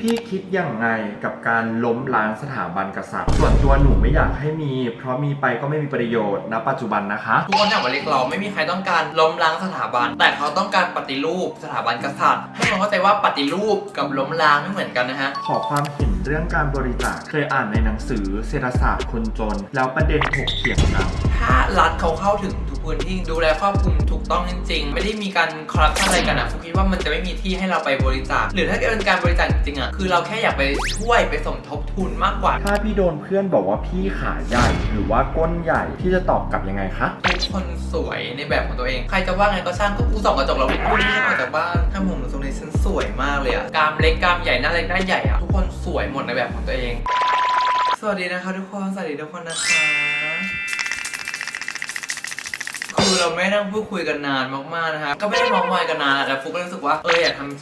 พี่คิดอย่างไงกับการล้มล้างสถาบันกษัตริย์ส่วนตัวหนูไม่อยากให้มีเพราะมีไปก็ไม่มีประโยชน์ณปัจจุบันนะคะทุกคนอยากมาเรียกร้องไม่มีใครต้องการล้มล้างสถาบันแต่เขาต้องการปฏิรูปสถาบันกษัตริย์ให้มันเข้าใจว่าปฏิรูปกับล้มล้างไม่เหมือนกันนะฮะขอความเห็นเรื่องการบริจาคเคยอ่านในหนังสือเศรษฐศาสตร์คนจนแล้วประเด็นถกเถียงกันถ้ารัฐเขาเข้าถึงทุกพื้นที่ดูแลครอบคลุมถูกต้องจริงๆไม่ได้มีการคอร์รัปชันอะไรกันนะผมคิดว่ามันจะไม่มีที่ให้เราไปบริจาคหรือถ้าเกิดเป็นการบริจาคจริงๆอ่ะคือเราแค่อยากไปช่วยไปสมทบทุนมากกว่าถ้าพี่โดนเพื่อนบอกว่าพี่ขาใหญ่หรือว่าก้นใหญ่พี่จะตอบกลับยังไงคะทุกคนสวยในแบบของตัวเองใครจะว่าไงก็ช่างก็กูส่องกระจกแล้วกูไม่ได้ออกจากบ้านถ้าผมทรงนี้ฉันสวยมากเลยอ่ะกรามเล็กกรามใหญ่หน้าเล็กหน้าใหญ่อ่ะทุกคนสวยหมดในแบบของตัวเองสวัสดีนะคะทุกคนสวัสดีทุกคนนะคะคือเราไม่นั่งพูดคุยกันนานมากๆนะครับก็ไม่ได้มองมอยกันนานแต่ฟุกก็รู้สึกว่าอยากทำ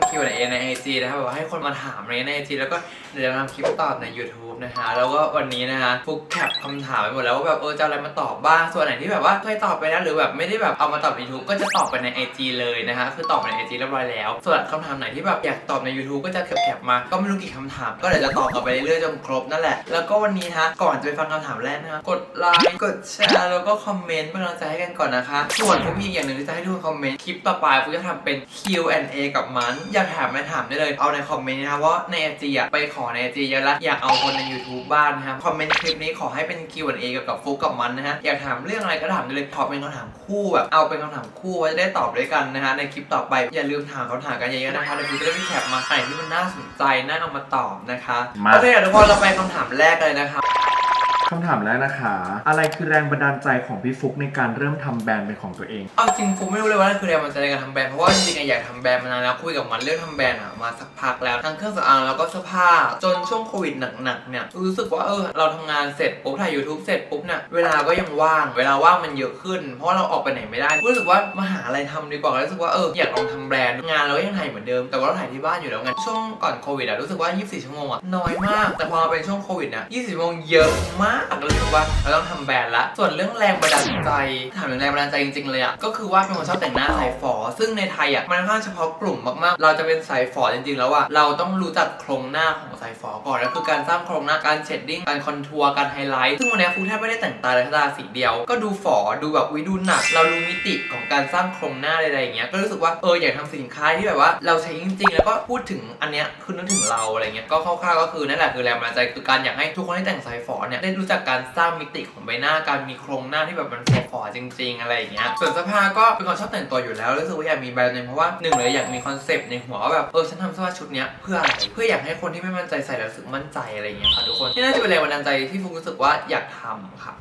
Q&A ใน IG นะครับแบบว่าให้คนมาถามอะไรใน IG แล้วก็เดี๋ยวจะทำคลิปตอบใน YouTube นะฮะแล้วก็วันนี้นะฮะฟุกแคปคำถามไปหมดแล้วว่าแบบจะอะไรมาตอบบ้างส่วนไหนที่แบบว่าเคยตอบไปแล้วหรือแบบไม่ได้แบบเอามาตอบใน YouTube ก็จะตอบไปใน IG เลยนะฮะคือตอบใน IG เรียบร้อยแล้วส่วนคำถามไหนที่แบบอยากตอบใน YouTube ก็จะแคปมาก็ไม่รู้กี่คำถามก็เดี๋ยวจะตอบกันไปเรื่อยๆจนครบนั่นแหละแล้วก็วันนี้ฮะก่อนจะไปฟังคำถามแรกนะฮะกดไลค์กดแชร์แล้วก็คอมเมนต์เป็นกำลังใจให้กันก่อนนะคะส่วนฟุกมีอย่างหนึ่งที่จะให้ทุกคนคอมเมนต์คลิปต่อไปฟุกจะทำเป็น Q&A กับมันอยากถามถามได้เลยเอาในคอมเมนต์นะครับว่าใน IG ไปขอใน IG เยอะละอยากเอาคนใน YouTube บ้างนะครับคอมเมนต์คลิปนี้ขอให้เป็น Q&A กับฟุกกับมันนะฮะอยากถามเรื่องอะไรก็ถามได้เลยขอเป็นคำถามคู่แบบเอาเป็นคำถามคู่ไว้จะได้ตอบด้วยกันนะฮะในคลิปต่อไปอย่าลืมถามเขาถามกันเยอะๆนะคะเดี๋ยวฟุกจะได้มีแคปมาใส่ที่มันน่าสนใจน่าเอามาตอบนะคะโอเคทุกคนเราไปคำถามแรกเลยนะคะคำถามแรกนะคะอะไรคือแรงบันดาลใจของพี่ฟุกในการเริ่มทำแบรนด์เป็นของตัวเองเอาจริงฟุกไม่รู้เลยว่านั่นคือแรงบันดาลใจในการทำแบรนด์เพราะว่าจริงๆอยากทำแบรนด์มานานแล้วคุยกับมันเรื่องทำแบรนด์มาสักพักแล้วทั้งเครื่องสำอางแล้วก็เสื้อผ้าจนช่วงโควิดหนักๆเนี่ยรู้สึกว่าเราทำงานเสร็จปุ๊บถ่าย YouTube เสร็จปุ๊บเนี่ยเวลาก็ยังว่างเวลาว่างมันเยอะขึ้นเพราะเราออกไปไหนไม่ได้รู้สึกว่ามาหาอะไรทำดีกว่ารู้สึกว่าอยากลองทำแบรนด์งานเราก็ยังถ่ายเหมือนเดิมแต่ว่าเราถ่ายที่บ้านอยู่แล้วไงช่วงก่อนโควิดรู้สึกว่า24 ชั่วโมงน้อยมากแต่พอเป็นช่วงโควิดเนี่ย24 ชั่วโมงเยอะมากรู้สึกว่าเราต้องทำแบรนด์ละส่วนเรื่องแรงบันดาลใจถามถึงแรงบันดาลใจจริงๆเลยก็คือว่าเป็นคนชอบแต่งหน้าสายฝอซึ่งในไทยมันค่อนข้างเฉพาะกลุ่มมากๆเราจะเป็นสายฝอจริงๆแล้วเราต้องรู้จักโครงหน้าของสายฝอก่อนก็คือการสร้างโครงหน้าการเชดดิ้งการคอนทัวร์การไฮไลท์ซึ่งวันนี้ฟุกแทบไม่ได้แต่งตาเลยตาสีเดียวก็ดูฝอดูแบบดูหนักเรารู้มิติของการสร้างโครงหน้าอะไรอย่างเงี้ยก็รู้สึกว่าอยากทำสินค้าที่แบบว่าเราใช้จริงๆแล้วก็พูดถึงอันเนี้ยคือนึกถึงเราอะไรเงี้ยก็คร่าวๆก็คือนั่นแหละคือแรงบันดาลใจคือการอยากให้ทุกคนที่แต่งสายฝอเนี่ยได้รู้จักการสร้างมิติของใบหน้าการมีโครงหน้าที่แบบมันฝอๆจริงๆอะไรอย่างเงี้ยส่วนเสื้อผ้าก็เป็นคนชอบแต่งตัวอยู่แล้วรู้สึกว่าอยากมีแบรนด์นึงเพราะว่าหนึ่งเลยอยากมีคอนเซปต์ในหัวว่าแบบฉันทำเสื้อผ้าชุดเนี้ยเพื่ออะไรเพื่ออยากให้คนที่ไม่มั่นใจใส่แล้วรู้สึกมั่นใจอะไรอย่างเงี้ยค่ะทุกคนนี่น่าจะเป็นแรงบันดาลใจที่ฟุกรู้สึกว่าอยากทำค่ะ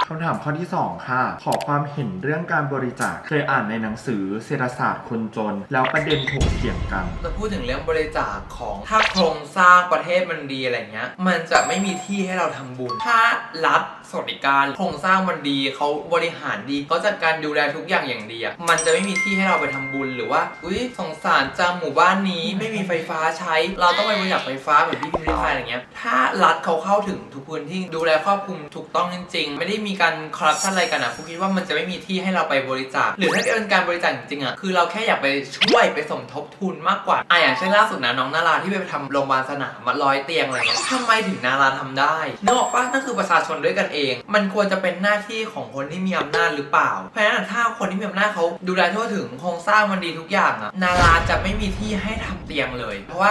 คำถามข้อที่2ค่ะขอความเห็นเรื่องการบริจาคเคยอ่านในหนังสือเศรษฐศาสตร์คนจนแล้วประเด็นถกเถียงกันจะพูดถึงเรื่องบริจาคของถ้าโครงสร้างประเทศมันดีอะไรเงี้ยมันจะไม่มีที่ให้เราทำบุญถ้ารัฐสวัสดิการโครงสร้างมันดีเขาบริหารดีเขาจัดการดูแลทุกอย่างอย่างดีมันจะไม่มีที่ให้เราไปทำบุญหรือว่าสงสารจังหมู่บ้านนี้ไม่มีไฟฟ้าใช้เราต้องไปบริจาคไฟฟ้าเหมือนที่พิมพ์ริพายอะไรเงี้ยถ้ารัฐเขาเข้าถึงทุกพื้นที่ดูแลครอบคลุมถูกต้องจริงๆไม่ได้มีการคอร์รัปชันอะไรกันฟุกคิดว่ามันจะไม่มีที่ให้เราไปบริจาคหรือถ้าเกิดเป็นการบริจาคจริงๆคือเราแค่อยากไปช่วยไปสมทบทุนมากกว่าอย่างเช่นล่าสุดนะน้องนาราที่ไปทำโรงพยาบาลสนามมา100 เตียงอะไรเงี้ยทำไมถึงนาราทำได้นึกออกปะนั่นคือประชาชนด้วยกันเองมันควรจะเป็นหน้าที่ของคนที่มีอำนาจหรือเปล่าเพราะฉะนั้นถ้าคนที่มีอำนาจเขาดูแลทั่วถึงโครงสร้างมันดีทุกอย่างนาราจะไม่มีที่ให้ทำเตียงเลยเพราะว่า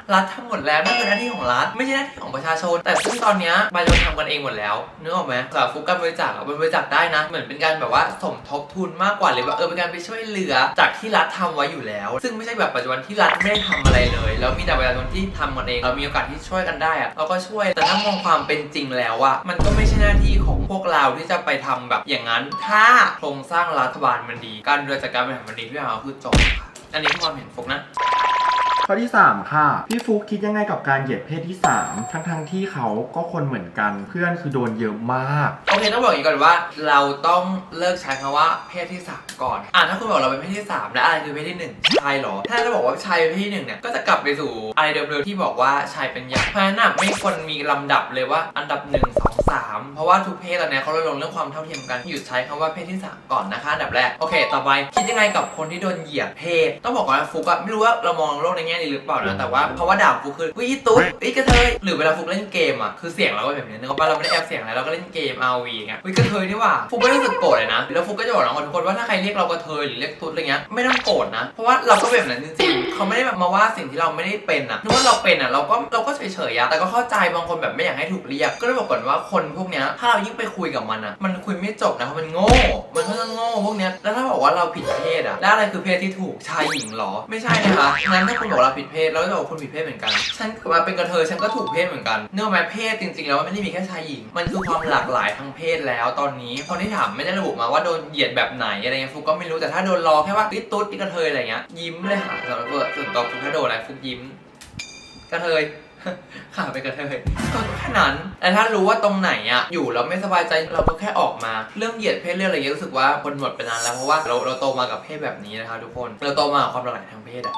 รัฐทำหมดแล้วนั่นคือหน้าที่ของรัฐไม่ใช่หน้าที่ของประชาชนแต่ซึ่งตอนนี้ประชาชนทำกันเองหมดแล้วนึกออกไหมสำหรับฟุกการบริจาคบริจาคได้นะเหมือนเป็นการแบบว่าสมทบทุนมากกว่าหรือว่าเป็นการไปช่วยเหลือจากที่รัฐทำไว้อยู่แล้วซึ่งไม่ใช่แบบปัจจุบันที่รัฐไม่ได้ทำอะไรเลยแล้วมีแต่ประชาชนที่ทำกันเองเรามีโอกาสที่ช่วยกันได้เราก็ช่วยแต่ถ้ามองความเป็นจริงแล้วมันก็ไม่ใช่หน้าที่ของพวกเราที่จะไปทำแบบอย่างนั้นถ้าโครงสร้างรัฐบาลมันดีการบริหารจัดการมันดีทุกอย่างคือจบค่ะอันนี้คือความเห็นฟุกนะข้อที่3ค่ะพี่ฟุกคิดยังไงกับการเหยียดเพศที่3ทั้งที่เขาก็คนเหมือนกันเพื่อนคือโดนเยอะมากโอเคต้องบอกอย่างนี้ก่อนว่าเราต้องเลิกใช้คำว่าเพศที่3ก่อนถ้าคุณบอกเราเป็นเพศที่3และอะไรคือเพศที่1ชายหรอถ้าจะบอกว่าชายเป็นเพศที่1เนี่ยก็จะกลับไปสู่อะไรเดิมๆที่บอกว่าชายเป็นใหญ่เพราะฉะนั้นไม่ควรมีลำดับเลยว่าอันดับ1 2 3เพราะว่าทุกเพศตอนนี้เขาลงเรื่องความเท่าเทียมกันหยุดใช้คำว่าเพศที่3ก่อนนะคะอันดับแรกโอเคต่อไปคิดยังไงกับคนที่โดนเหยียดเพศต้องบอกว่าฟุกไม่รู้ว่าเรามองโลกในแง่ ง่นี้หรือเปล่านะแต่ว่าเพราะว่าด่าฟุกคือวิตุ๊ดวิกระเทยหรือเวลาฟุกเล่นเกมอ่ะคือเสียงเราก็แบบนี้นึกว่าเราไม่ได้แอบเสียงอะไรเราก็เล่นเกม RV ไงวิกระเทยนี่ว่าฟุกไม่รู้สึกโกรธเลยนะแล้วฟุกก็จะบอกน้องทุกคนว่าถ้าใครเรียกเรากระเทยหรือเรียกตุ๊ดอะไรเงี้ยไม่ต้องโกรธนะเพราะว่าเราก็แบบนั้นจริงๆเขาไม่ได้แบบมาว่าสิ่งที่เราไม่ได้เป็นอ่ะนึกว่าเราเป็นอ่ะเราก็เฉยๆอ่ะแต่ก็เข้าใจบางคนแบบไม่อยากให้ถูกเรียกก็เลยบอกก่อนว่าคนพวกเนี้ยถ้าเรายิ่งไปคุยกับมันอ่ะมันคุยไม่จบนะเพราะมันโง่มันก็จะโง่พวกเนี้ยแล้วถ้าบอกว่าเราผิดเพศอ่ะแล้วอะไรคือเพศที่ถูกชายหญิงหรอไม่ใช่นะคะงั้นถ้าคุณบอกเราผิดเพศเราก็จะบอกคุณผิดเพศเหมือนกันฉันมาเป็นกระเทยฉันก็ถูกเพศเหมือนกันเนื่องจากเพศจริงๆแล้วมันไม่ได้มีแค่ชายหญิงมันคือความหลากหลายทางเพศแล้วตอนนี้คนที่ถามไม่ได้ระบุมาว่าโดนเหยียดแบบไหนอะไรเงี้ยฟุกก็ไม่รู้แต่ถ้าโดนล้อแค่ว่าตุ๊ดกระเทยอะไรเงี้ยยิ้มเลยค่ะสำหรับส่วนตัวฟุกถ้าโดนอะไรฟุกยิ้มกระเทยค่ะเป็นกระเทยก็แค่นั้นแต่ถ้ารู้ว่าตรงไหนอ่ะอยู่แล้วไม่สบายใจเราก็แค่ออกมาเรื่องเหยียดเพศเรื่องอะไรเงี้ยรู้สึกว่าคนหมดไปนานแล้วเพราะว่าเราโตมากับเพศแบบนี้นะคะทุกคนเราโตมากับความหลากหลายทางเพศอ่ะ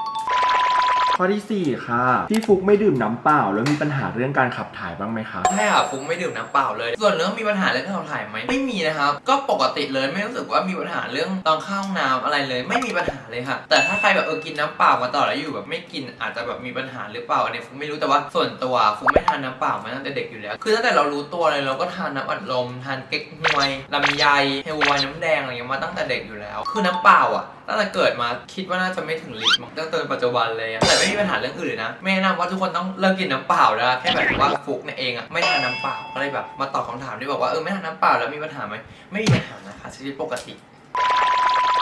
ข้อที่4ค่ะพี่ฟุกไม่ดื่มน้ำเปล่าแล้วมีปัญหาเรื่องการขับถ่ายบ้างไหมคะใช่ค่ะฟุกไม่ดื่มน้ำเปล่าเลยส่วนเรื่องมีปัญหาเรื่องการขับถ่ายไหมไม่มีนะครับก็ปกติเลยไม่รู้สึกว่ามีปัญหาเรื่องตอนเข้าห้องน้ำอะไรเลยไม่มีปัญหาเลยค่ะแต่ถ้าใครแบบกินน้ำเปล่ามาตลอดแล้วอยู่แบบไม่กินอาจจะแบบมีปัญหาหรือเปล่าอันนี้ฟุกไม่รู้แต่ว่าส่วนตัวฟุกไม่ทานน้ำเปล่ามาตั้งแต่เด็กอยู่แล้วคือตั้งแต่เรารู้ตัวเลยเราก็ทานน้ำอัดลมทานเก๊กฮวยลำไยเฮลไวน้ำแดงอะไรเงี้ยมาตั้งแต่เด็กอยู่แล้วคือน้ำเปล่าอ่ะตั้งแต่เกิดมาคิดว่าน่าจะไม่ถึงลิตรมั้งตั้งแต่ปัจจุบันเลยแต่ไม่มีปัญหาเรื่องอื่นเลยนะไม่แนะนำว่าทุกคนต้องเลิกกินน้ำเปล่านะแค่แบบว่าฟุกเนี่ยเองอ่ะไม่ทานน้ำเปล่าก็เลยแบบมาตอบคำถามที่บอกว่าไม่ทานน้ำเปล่าแล้วมีปัญหาไหมไม่มีปัญหานะคะชีวิตปกติ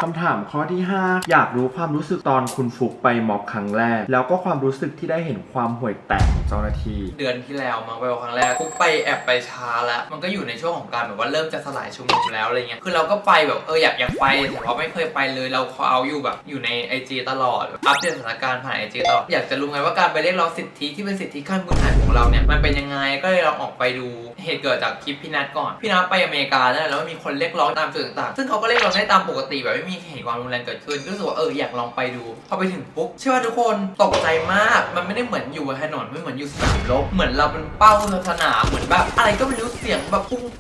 คำถามข้อที่ 5 อยากรู้ความรู้สึกตอนคุณฟุกไปม็อบครั้งแรกแล้วก็ความรู้สึกที่ได้เห็นความห่วยแตกของเจ้าหน้าที่เดือนที่แล้วมาไปครั้งแรกฟุกไปแอบไปช้าแล้วมันก็อยู่ในช่วงของการแบบว่าเริ่มจะสลายชุมนุมแล้วอะไรเงี้ยคือเราก็ไปแบบอยากไปแต่ว่าไม่เคยไปเลยเราเอาอยู่แบบอยู่ใน IG ตลอดอัปเดตสถานการณ์ผ่าน IG ตลอดอยากจะรู้ไงว่าการไปเรียกร้องสิทธิที่เป็นสิทธิขั้นพื้นฐานของเราเนี่ยมันเป็นยังไงก็เลยลองออกไปดูเหตุเกิดจากคลิปพี่นัทก่อนพี่นัทไปอเมริกาแล้วมีคนเรียกร้องตามจุดต่างๆซึ่งเขาก็เรียกร้องได้ตามปกติแบบไม่มีเหตุความรุนแรงเกิดขึ้นก็รู้สึกว่าอยากลองไปดูพอไปถึงปุ๊บเชื่อว่าทุกคนตกใจมากมันไม่ได้เหมือนอยู่บนถนนไม่เหมือนอยู่สนามรบเหมือนเราเป็นเป้าสนามเหมือนแบบอะไรก็ไม่รู้เสียงแบบปุ้ง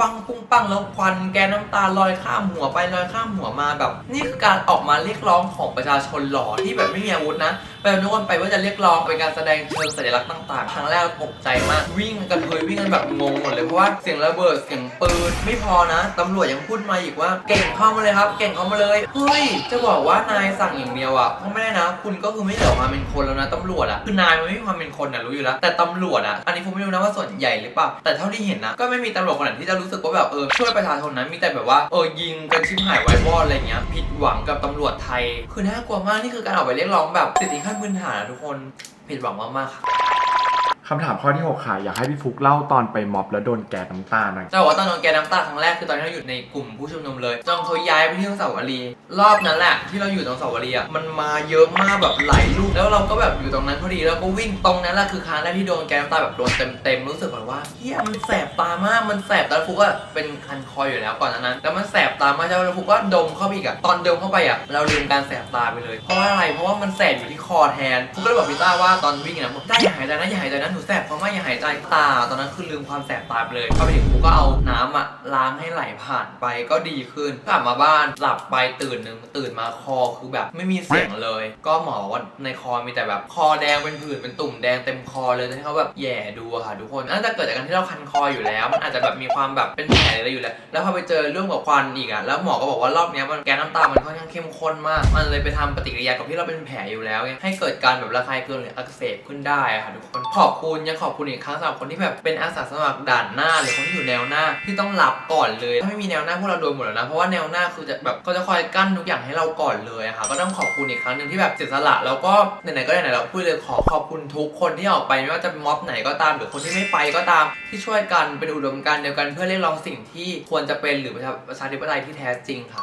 ปังแล้วควันแกน้ำตาลอยข้ามหัวไปลอยข้ามหัวมาแบบนี่คือการออกมาเรียกร้องของประชาชนหล่อที่แบบไม่มีอาวุธนะไปทุกคนไปว่าจะเรียกร้องเป็นการแสดงเชิงสัญลักษณ์ต่างๆครั้งแรกตกใจมากวิ่งกันเลยวิ่งกันแบบงงหมดเลยเพราะว่าเสียงระเบิดเสียงปืนไม่พอนะตำรวจยังพูดมาอีกว่าเก่งเข้ามาเลยครับเก่งเข้ามาเลยเฮ้ยจะบอกว่านายสั่งอย่างเดียวอ่ะก็ไม่ได้นะคุณก็คือไม่เหลือความเป็นคนแล้วนะตำรวจอ่ะคือนายมันไม่มีความเป็นคนนะรู้อยู่แล้วแต่ตำรวจอ่ะอันนี้ผมไม่รู้นะว่าส่วนใหญ่หรือเปล่าแต่เท่าที่เห็นนะก็ไม่มีตำรวจคนไหนที่จะรู้สึกว่าแบบช่วยประชาชนนะมีแต่แบบว่ายิงกันชิบหายไว้วอดอะไรเงี้ยผิดหวังกับตำรวจไทยคือน่ากลัวมากนี่คือการออกไปเรียกร้องแบบสิทธิขั้นพื้นฐานทุกคนผิดหวังมากๆค่ะคำถามข้อที่ 6 ค่ะอยากให้พี่ฟุกเล่าตอนไปม็อบแล้วโดนแก๊สน้ำตาหน่อยจะบอกว่าตอนโดนแก๊สน้ำตาครั้งแรกคือตอนที่เราอยู่ในกลุ่มผู้ชุมนุมเลยจนเขาย้ายไปที่อนุสาวรีย์รอบนั้นแหละที่เราอยู่ตรงอนุสาวรีย์มันมาเยอะมากแบบหลายลูกแล้วเราก็แบบอยู่ตรงนั้นพอดีแล้วก็วิ่งตรงนั้นแหละคือครั้งแรกที่โดนแก๊สน้ำตาแบบโดนเต็มรู้สึกแบบว่าเฮียมันแสบตามากมันแสบตาฟุกก็เป็นคันคออยู่แล้วก่อนนั้นแล้วมันแสบตามากแล้วฟุกก็ดมเข้าไปอีกตอนดมเข้าไปเราลืมการแสบตาไปเลยเพราะว่าอะไรเพราะว่ามันแสบอยู่ที่คอแทนฟุกก็เลยบอกพี่ต้าว่าตอนวิ่งนะได้อย่าหายใจนะอย่าหายใจนะหนูแสบเพราะว่าอย่าหายใจตาตอนนั้นคือลืมความแสบตาไปเลยพอไปถึงกูก็เอาน้ำล้างให้ไหลผ่านไปก็ดีขึ้นกลับมาบ้านหลับไปตื่นมาคอคือแบบไม่มีเสียงเลยก็หมอว่าในคอมีแต่แบบคอแดงเป็นผื่นเป็นตุ่มแดงเต็มคอเลยที่เขาแบบแย่ดูค่ะทุกคนน่าจะเกิดจากการที่เราคันคออยู่แล้วมันอาจจะแบบมีความแบบเป็นแผลอะไรอยู่แล้วพอไปเจอเรื่องกับควันอีกแล้วหมอก็บอกว่ารอบนี้มันแก๊สน้ำตามันค่อนข้างเข้มข้นมากมันเลยไปทำปฏิกิริยากับที่เราเป็นแผลอยู่แล้วให้เกิดการแบบระคายเคืองหรืออักเสบขึ้นได้ค่ะทุกคนขอบคุณอีกครั้งสำหรับคนที่แบบเป็นอาสาสมัครด่านหน้าหรือคนที่อยู่แนวหน้าที่ต้องรับก่อนเลยถ้าไม่มีแนวหน้าพวกเราโดนหมดแล้วนะเพราะว่าแนวหน้าคือจะแบบเขาจะคอยกั้นทุกอย่างให้เราก่อนเลยค่ะก็ต้องขอบคุณอีกครั้งหนึ่งที่แบบเสียสละแล้วก็ไหนๆก็ไหนๆเราพูดเลยขอบคุณทุกคนที่ออกไปไม่ว่าจะม็อบไหนก็ตามหรือคนที่ไม่ไปก็ตามที่ช่วยกันเป็นอุดมการณ์เดียวกันเพื่อเรียกร้องสิ่งที่ควรจะเป็นหรือประชาธิปไตยที่แท้จริงค่ะ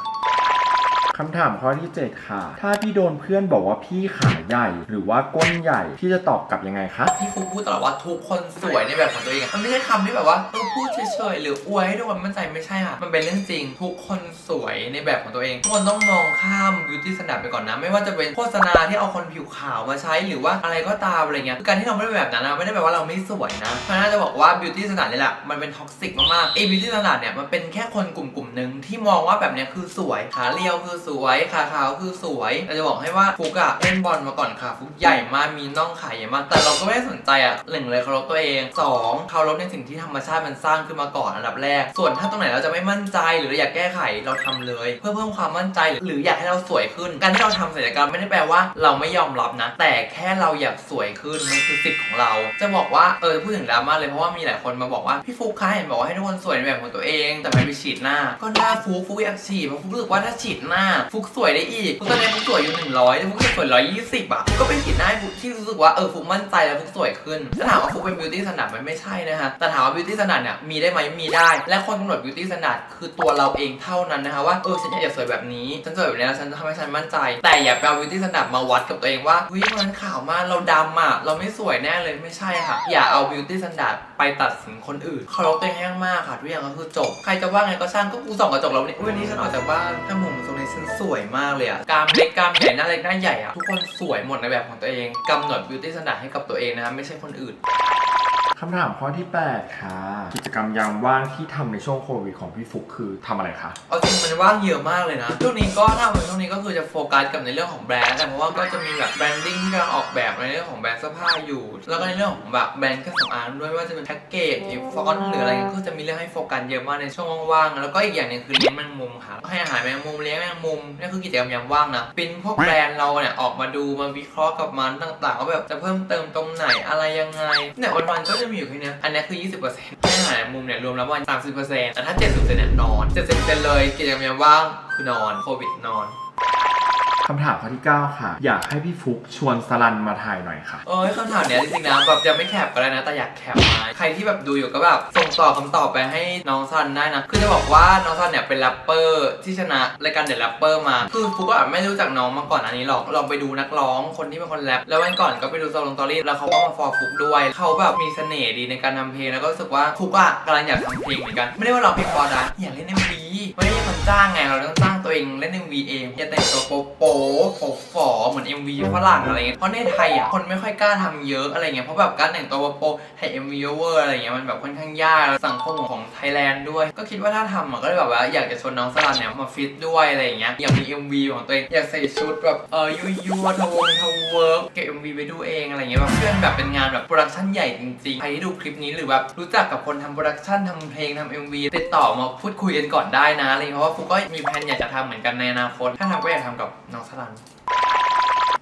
คำถามข้อที่ 7 ค่ะถ้าพี่โดนเพื่อนบอกว่าพี่ขาใหญ่หรือว่าก้นใหญ่พี่จะตอบกลับยังไงคะที่ฟุกพูดตลอดว่าทุกคนสวยในแบบของตัวเองมันไม่ใช่คำที่แบบว่าพูดเฉยๆหรืออวยให้ทุกคนมั่นใจไม่ใช่ค่ะมันเป็นเรื่องจริงทุกคนสวยในแบบของตัวเองทุกคนต้องมองข้าม beauty standard ไปก่อนนะไม่ว่าจะเป็นโฆษณาที่เอาคนผิวขาวมาใช้หรือว่าอะไรก็ตามอะไรเงี้ยการที่เราไม่ได้แบบนั้นนะไม่ได้แปลว่าเราไม่สวยนะเพราะน่าจะบอกว่า beauty standard นี่แหละมันเป็นท็อกซิกมากๆbeauty standard เนี่ยมันเป็นแค่คนกลุ่มนึงที่มองว่าแบบนี้คือสวยขาเรียวคือส วยขาขาวคือสวยเราจะบอกให้ว่าฟุกอะเล่นบอลมาก่อนค่ะฟุกใหญ่มากมีน่องขาใหญ่มากแต่เราก็ไม่ได้สนใจอะหนึ่งเลยเคารพตัวเองสองเคารพในสิ่งที่ธรรมชาติมันสร้างขึ้นมาก่อนอันดับแรกส่วนถ้าตรงไหนเราจะไม่มั่นใจหรือเราอยากแก้ไขเราทำเลยเพื่อเพิ่มความมั่นใจหรืออยากให้เราสวยขึ้นการที่เราทำศัลยกรรมไม่ได้แปลว่าเราไม่ยอมรับนะแต่แค่เราอยากสวยขึ้นมันคือสิทธิ์ของเราจะบอกว่าพูดถึงดราม่าเลยเพราะว่ามีหลายคนมาบอกว่าพี่ฟุกคะเห็นบอกว่าให้ทุกคนสวยในแบบของตัวเองแต่ไม่ไปฉีดหน้าก็หน้าฟุกอยากฉีดเพราะฟุกรู้สึกว่าถ้าฉีดหน้าฟุกสวยได้อีกฟุกตอนนี้ฟุกสวยอยู่100แต่ฟุกจะสวย120อะก็ไปฉีดหน้าฟุกที่รู้สึกว่าฟุกมั่นใจแล้วฟุกสวยขึ้นถ้าถามว่าฟุกเป็นบิวตี้สแตนดาร์ดมันไม่ใช่นะคะแต่ถามว่าบิวตี้สแตนดาร์ดเนี่ยมีได้ไหมมีได้และคนกำหนดบิวตี้สแตนดาร์ดคือตัวเราเองเท่านั้นนะคะว่าฉันอยากจะสวยแบบนี้ฉันสวยแบบนี้แล้วฉันทำให้ฉันมั่นใจแต่อย่าไปเอาบิวตี้สแตนดาร์ดมาวัดกับตัวเองว่าเฮ้ยมันขาวมากเราดำอะเราไม่สวยแน่เลยไม่ใช่ค่ะอย่าเอาบิวตี้สแตนดาร์ดไปตัดสินคนอื่นเคารพตัวเองให้มากค่ะทุกอย่างก็คือจบใครจะว่าไงก็ช่างก็กูส่องกระจกแล้ววันนี้ฉันออกจากบ้านถ้าผมทรงนี้ฉันสวยมากเลยอะกรามเล็กกรามใหญ่หน้าเล็กหน้าใหญ่อะทุกคนสวยหมดในแบบของตัวเองกำหนดบิวตี้สแตนดาร์ดให้กับตัวเองนะคะไม่ใช่คนอื่นคำถามข้อที่ 8 ค่ะกิจกรรมยามว่างที่ทำในช่วงโควิดของพี่ฟุกคือทำอะไรคะเอาจริงมันว่างเยอะมากเลยนะช่วงนี้ก็ถ้าเป็นช่วงนี้ก็คือจะโฟกัสกับในเรื่องของแบรนด์แต่เพราะว่าก็จะมีแบบแบรนดิ้งที่กำลังออกแบบในเรื่องของแบรนด์เสื้อผ้าอยู่แล้วก็ในเรื่องของแบบแบรนด์เครื่องสำอางด้วยว่าจะเป็นแพ็กเกจหรือฟอนต์หรืออะไรก็จะมีเรื่องให้โฟกัสเยอะมากในช่วงว่างๆแล้วก็อีกอย่างนึงคือเลี้ยงแมงมุมค่ะให้อาหารแมงมุมเลี้ยงแมงมุมนี่คือกิจกรรมยามว่างนะเป็นพวกแบรนด์เราเนี่ยออกมาดูมาวิเคราะห์กับมันต่างๆว่าแบบจะเพิ่มเติมตรงไหนอะไรยังไงเนี่ยวันๆก็จะมีอยู่แค่นี้อันนี้คือ 20% ให้อาหารมุมเนี่ยรวมแล้วประมาณ 30% แต่ถ้า 70% เนี่ยนอน 70% เลยกิจกรรมยามว่างคือนอนโควิดนอนคำถามข้อที่ 9 ค่ะอยากให้พี่ฟุกชวนสลันมาถ่ายหน่อยค่ะคำถามเนี้ยจริงๆนะแบบจะไม่แคปก็ได้นะแต่อยากแคปมาใครที่แบบดูอยู่ก็แบบส่งต่อคำตอบไปให้น้องซันได้นะคือจะบอกว่าน้องซันเนี่ยเป็นแรปเปอร์ที่ชนะรายการเดอะแรปเปอร์มาคือฟุกก็แบบไม่รู้จักน้องมาก่อนอันนี้หรอกลองไปดูนักร้องคนที่เป็นคนแรปแล้ววันก่อนก็ไปดูโซลงตอรี่แล้วเขาก็มาฟอร์ฟุกด้วยเขาแบบมีเสน่ห์ดีในการทำเพลงแล้วก็รู้สึกว่าฟุกอะกำลังอยากทำเพลงเหมือนกันไม่ได้ว่าเราเพลงพอนะอยากเล่น MV ไม่ได้คนจ้างไงเราต้องจ้างตัวเองเล่น MV เองอย่าแต่งตัวโป๊ฝอเหมือน MV ฝรั่งอะไรเงี้ยเพราะในไทยอ่ะคนไม่ค่อยกล้าทำเยอะอะไรเงี้ยเพราะแบบการแต่งตัวโป๊ให้ MV เวอร์อะไรเงี้ยมันแบบค่อนข้างยากสังคมของไทยแลนด์ด้วยก็คิดว่าถ้าทำก็เลยแบบว่าอยากจะชวนน้องสลันเนี่ยมาฟิตด้วยอะไรเงี้ยอยากมี MV ของตัวเองอยากใส่ชุดแบบยั่วทะเวิร์กเก็บ MV ไปดูเองอะไรเงี้ยแบบเพื่อนแบบเป็นงานแบบโปรดักชั่นใหญ่จริงๆใครที่ดูคลิปนี้หรือแบบรู้จักกับคนทำโปรดักชั่นทำเพลงทำ MV ติดต่อมาพูดคุยกันก่อนได้นะอะไรเพราะว่าฟุกก็มีแผนอยากจะทำเหมือนกันในอนาคตถ้าทำก็อยากทำกับน้องสลัน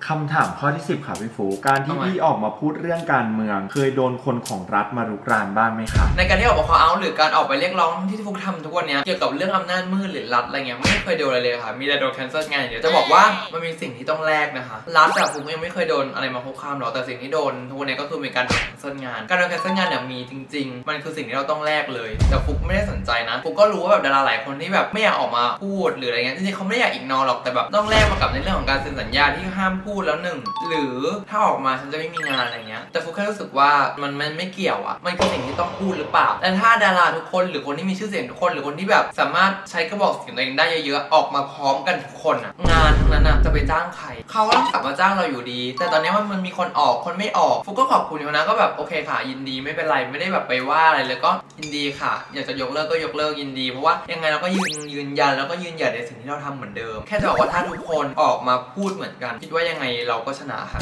คำถามข้อที่ 10 ค่ะพี่ฟูการที่พี่ออกมาพูดเรื่องการเมืองเคยโดนคนของรัฐมารุกรานบ้างไหมคะในการที่ออกมาคอเอาหรือการออกไปเรียกร้องที่ฟุกทำทุกวันนี้เกี่ยวกับเรื่องอำนาจมืดหรือรัฐอะไรเงี้ยไม่เคยโดนอะไรเลยค่ะมีแต่โดนแคนเซิลงานเดี๋ยวจะบอกว่ามันมีสิ่งที่ต้องแลกนะคะรัฐฟุกยังไม่เคยโดนอะไรมาคุกคามหรอกแต่สิ่งที่โดนทุกวันนี้ก็คือมีการโดนแคนเซิลงานการโดนแคนเซิลงานเนี่ยมีจริงๆมันคือสิ่งที่เราต้องแลกเลยแต่ฟุกไม่ได้สนใจนะฟุกก็รู้ว่าแบบดาราหลายคนที่แบบไม่อยากออกมาพูดหรืออะไรเงี้ยจริงๆเขาไม่อยากอิกนอหรอกแต่แบบต้องแลกมากับในเรื่องของการเซ็นสัญญาที่ห้ามพูดแล้วหนึ่งหรือถ้าออกมาฉันจะไม่มีงานอะไรเงี้ยแต่ฟุกแค่รู้สึกว่ามันไม่เกี่ยวอ่ะมันคือสิ่งที่ต้องพูดหรือเปล่าแต่ถ้าดาราทุกคนหรือคนที่มีชื่อเสียงทุกคนหรือคนที่แบบสามารถใช้กระบอกเสียงตัวเองได้เยอะๆออกมาพร้อมกันทุกคนอ่ะงานทั้งนั้นอ่ะจะไปจ้างใครเขาต้องกลับมาจ้างเราอยู่ดีแต่ตอนนี้มันมีคนออกคนไม่ออกฟุกก็ขอบคุณเขานะก็แบบโอเคค่ะยินดีไม่เป็นไรไม่ได้แบบไปว่าอะไรเลยก็ยินดีค่ะอยากจะยกเลิกก็ยกเลิกยินดีเพราะว่ายังไงเราก็ยืนยันแล้วก็ยืนหยัดในสิ่งที่เราทำเหมือนเดิมแค่จะบอกว่าถ้าทุกคนออกมาพูดเหมือนกันคิดว่ายังไงเราก็ชนะค่ะ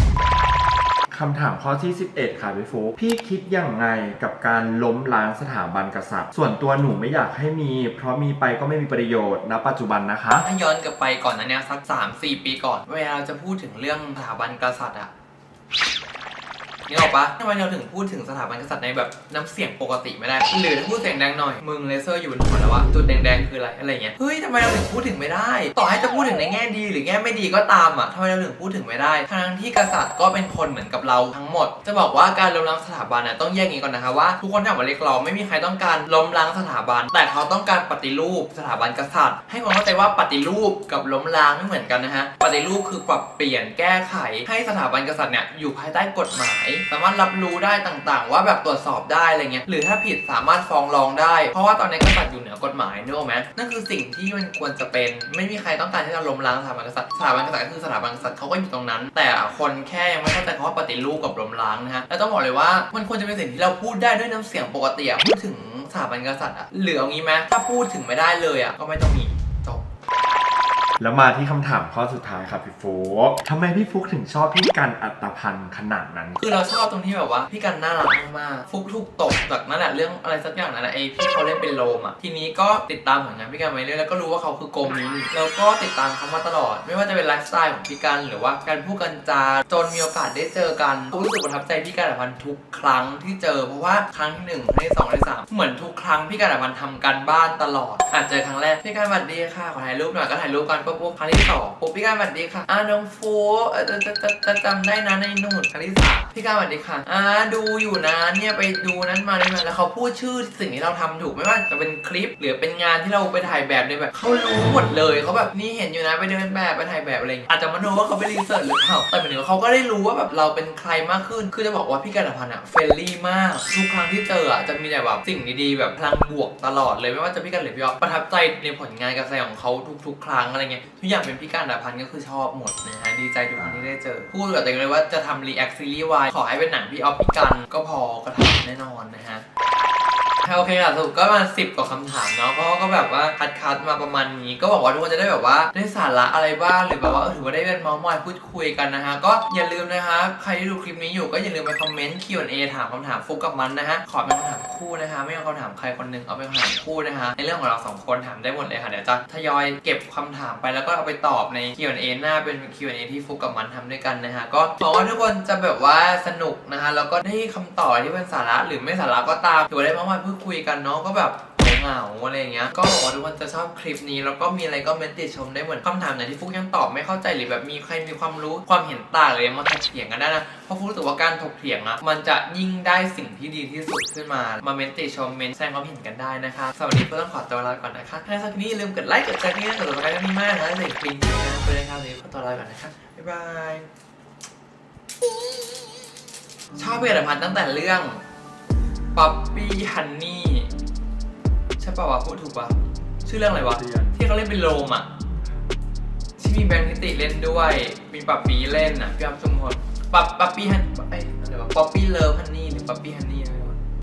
คำถามข้อที่ 11 ค่ะพี่ฟุกพี่คิดอย่างไงกับการล้มล้างสถาบันกษัตริย์ส่วนตัวหนูไม่อยากให้มีเพราะมีไปก็ไม่มีประโยชน์ณปัจจุบันนะคะถ้าย้อนกลับไปก่อนนั้นเนี่ยสัก 3-4 ปีก่อนเวลาเราจะพูดถึงเรื่องสถาบันกษัตริย์อะนี่ออกปะทำไมเราถึงพูดถึงสถาบันกษัตริย์ในแบบน้ำเสียงปกติไม่ได้หรือถ้าพูดเสียงดังหน่อยมึงเลเซอร์อยู่บนหัวแล้ววะจุดแดงๆคืออะไรเงี้ยเฮ้ยทำไมเราถึงพูดถึงไม่ได้ต่อให้จะพูดถึงในแง่ดีหรือแง่ไม่ดีก็ตามอะทำไมเราถึงพูดถึงไม่ได้ทั้งที่กษัตริย์ก็เป็นคนเหมือนกับเราทั้งหมดจะบอกว่าการล้มล้างสถาบันต้องแยกงี้ก่อนนะคะว่าทุกคนที่ออกมาเรียกร้องไม่มีใครต้องการล้มล้างสถาบันแต่เขาต้องการปฏิรูปสถาบันกษัตริย์ให้ความเข้าใจว่าปฏิรูปกับล้มล้างไม่เหมือนกันนะฮะปฏิรูปคือปรับเปลี่ยนแก้ไขให้สถาบันกษัตริย์เนี่ยอยู่ภายใต้กฎหมายสามารถรับรู้ได้ต่างๆว่าแบบตรวจสอบได้อะไรเงี้ยหรือถ้าผิดสามารถฟ้องร้องได้เพราะว่าตอนนี้กษัตริย์อยู่เหนือกฎหมายนึกออกไหมนั่นคือสิ่งที่มันควรจะเป็นไม่มีใครต้องการที่จะล้มล้างสถาบันกษัตริย์คือสถาบันกษัตริย์เขาก็อยู่ตรงนั้นแต่คนแค่ยังไม่เข้าใจคำว่าปฏิรูปกับล้มล้างนะฮะแล้วต้องบอกเลยว่ามันควรจะเป็นสิ่งที่เราพูดได้ด้วยน้ำเสียงปกติพูดถึงสถาบันกษัตริย์หรือเอางี้ไหมถ้าพูดถึงไม่ได้เลยก็ไม่ต้องมีจบ แล้วมาที่คำถามข้อสุดท้ายครับพี่ฟุกทำไมพี่ฟุกถึงชอบพี่กันอัตภัณฑ์ขนาดนั้น คือเราชอบตรงที่แบบว่าพี่กันน่ารักมากๆฟุกถูกตกจากนั่นแหละเรื่องอะไรสักอย่างนั่นแหละไอ้ที่เขาเล่นเป็นโลมอ่ะทีนี้ก็ติดตามผลงานพี่กันมาเรื่อยแล้วก็รู้ว่าเขาคือโกมินแล้วก็ติดตามเขามาตลอดไม่ว่าจะเป็นไลฟ์สไตล์ของพี่กันหรือว่าการพูดกันจาจนมีโอกาสได้เจอกันฟุกรู้สึกประทับใจพี่กันอัตภัณฑ์ทุกครั้งที่เจอเพราะว่าครั้งที่1ครั้งที่2ครั้งที่3เหมือนทุกครั้งพี่กันอัตภัณฑ์ทำการบ้านตลอดเจอครั้งแรกพี่กันสวัสดีค่ะขอถ่ายรูปหน่อยก็ถ่ายรูปกันปุ๊บครั้งที่2ปุ๊บพี่กันสวัสดีค่ะน้องฟุกจะจำได้นะในนู่นครั้งที่3พี่กันสวัสดีค่ะดูอยู่นะเนี่ยไปดูนั้นมาได้มาแล้วเขาพูดชื่อสิ่งที่เราทำถูกไม่ว่าจะเป็นคลิปหรือเป็นงานที่เราไปถ่ายแบบในแบบเขารู้หมดเลยเขาแบบนี่เห็นอยู่นะไปเดินแบบไปถ่ายแบบอะไรอย่างเงี้ยอาจจะมาดูว่าเขาไปรีเสิร์ชหรือเปล่าแต่หมายถึงว่าเขาก็ได้รู้ว่าแบบเราเป็นใครมากขึ้นคือจะบอกว่าพี่กันอัตภัณฑ์เฟรนลี่มากทุกครั้งที่เจอจะมีแต่แบบสิ่งดีๆแบบพลังบวกตลอดเลยไม่ว่าจะพี่กันหรือพี่อ๊อฟประทับใจในผลงานการแสดงของเขาทุกๆครั้งอะไรเงี้ยทุกอย่างเป็นพี่กันอัตภัณฑ์ก็คือชอบหมดนะฮะดีใจทุกครั้งที่ได้เจอพูดกับตัวเองเลยว่าจะทำรีแอคซีรีส์วายขอให้เป็นหนังพี่อ๊อฟพี่กันก็พอก็ทำแน่นอนนะฮะโอเคค่ะสรุปก็มา10กว่าคำถามเนาะเพราะก็แบบว่าคัดมาประมาณนี้ก็บอกว่าทุกคนจะได้แบบว่าได้สาระอะไรบ้างหรือแบบว่าถือว่าได้เป็นเมาส์มอยพูดคุยกันนะฮะก็อย่าลืมนะคะใครที่ดูคลิปนี้อยู่ก็อย่าลืมไปคอมเมนต์ Q&A ถามคำถามฟุกกับมันนะฮะขอเป็นคำถามคู่นะคะไม่เอาคำถามใครคนหนึ่งเอาเป็นคำถามคู่นะคะในเรื่องของเรา2คนถามได้หมดเลยค่ะเดี๋ยวจะทยอยเก็บคำถามไปแล้วก็เอาไปตอบใน Q&A หน้าเป็น Q&A ที่ฟุกกับมันทำด้วยกันนะฮะก็หวังว่าทุกคนจะแบบว่าสนุกนะคะแล้วก็ได้คำตอบที่เป็นสาระหรือไม่สาระก็ตามถือว่าได้เมาส์มอยพูดคุยกันเนาะก็แบบเหงาอะไรอย่างเงี้ยก็หวังว่าทุกคนจะชอบคลิปนี้แล้วก็มีอะไรก็เมนต์ติชมได้เหมือนคำถามไหนที่ฟุกยังตอบไม่เข้าใจหรือแบบมีใครมีความรู้ความเห็นต่างเลยมาถกเถียงกันได้นะเพราะฟุกรู้สึกว่าการถกเถียงอะมันจะยิ่งได้สิ่งที่ดีที่สุดขึ้นมาเมนต์ติชมเมนต์แสดงความเห็นกันได้นะคะสำหรับวันนี้ก็ต้องขอตัวลาก่อนนะคะถ้าสักนี้อย่าลืมกดไลค์กดแชร์กดติดตามกันมากนะเด็กคลิงกันไปเลยครับวันนี้ขอตัวลาก่อนนะคะบ๊ายบายชอบผลิตภัณฑ์ตั้งแต่เรื่องป๊อปปี้ฮันนี่ใช่ป่าวะพูดถูกป่ะชื่อเรื่องอะไรวะที่เขาเล่นเป็นโรมอ่ะที่มีแบงค์นิติเล่นด้วยมีปัปปี้เล่นอ่ะพี่อ๊อฟชุมพลปัปปี้ฮันอะไรวะป๊อปปี้เลิฟฮันนี่หรือป๊อปปี้ฮันนี่